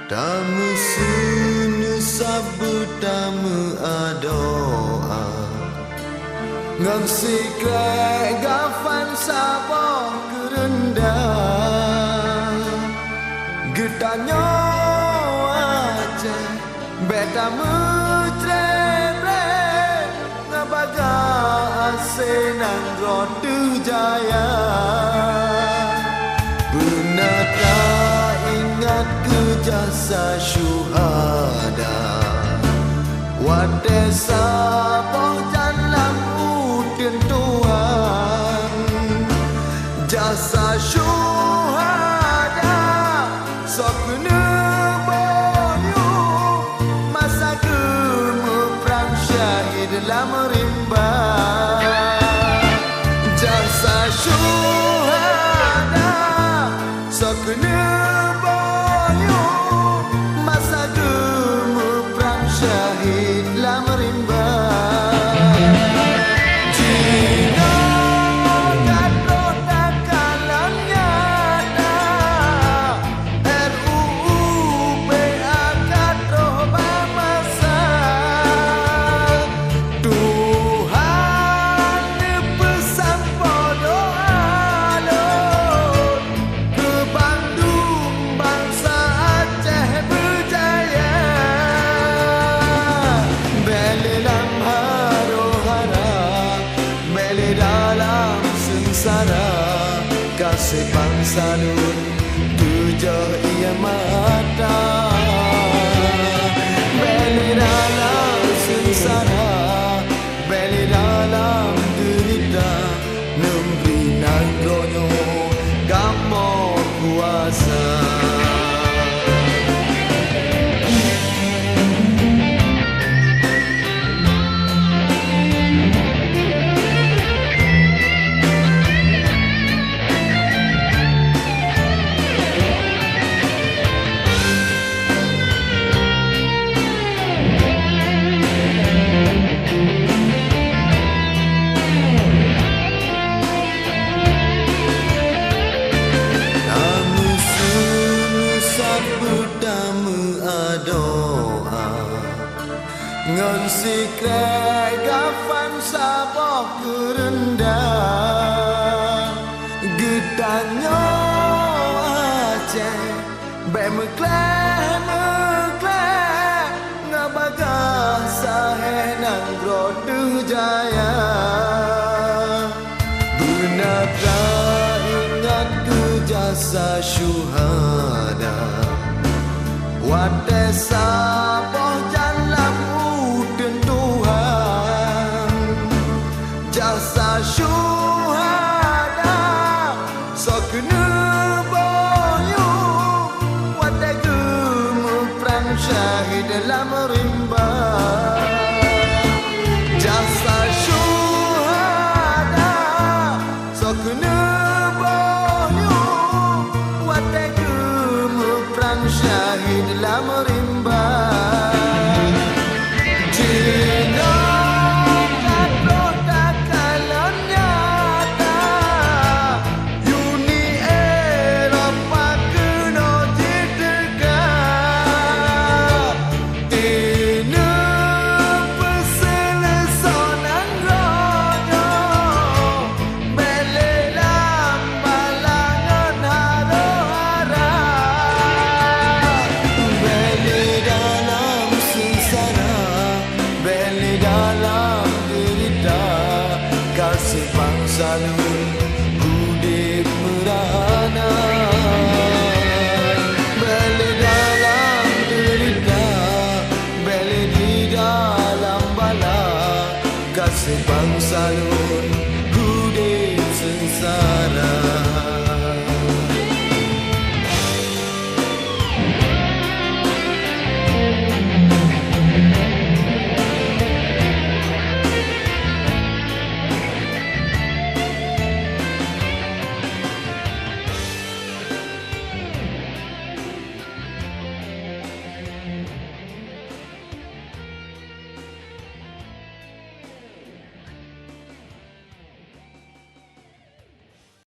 Tamu sunu sabu tamu adoa Ngam siklek gafan sabah kerendah Getanyo aja beta mutrebe Ngabaga asenang rotu jaya Benarkah ingat ke jasa syuhada Wadesa boh jalan udin Tuhan Jasa syuhada Sokne boyu Masa gemu perang syahid dalam rimba Jasa syuhada Sokne boyu Masa gemu perang syahid dalam rimba Kasih bangsa nun tujuh ia mata Beli dalam sengsara Beli dalam derita Memberi nagrono Gamo kuasa Ngon siklek gafan sabah kerendah Getanyo aceh Be meklek Ngabaga saheh nang groduh jaya Benarkah ingat ke jasa syuhada Wadesa boh jalan Jasa syuhada Sokne boyu Wadai gemu perang syahid dalam rimba Jasa syuhada Sokne boyu Wadai gemu perang syahid dalam rimba Kasih bangsa nun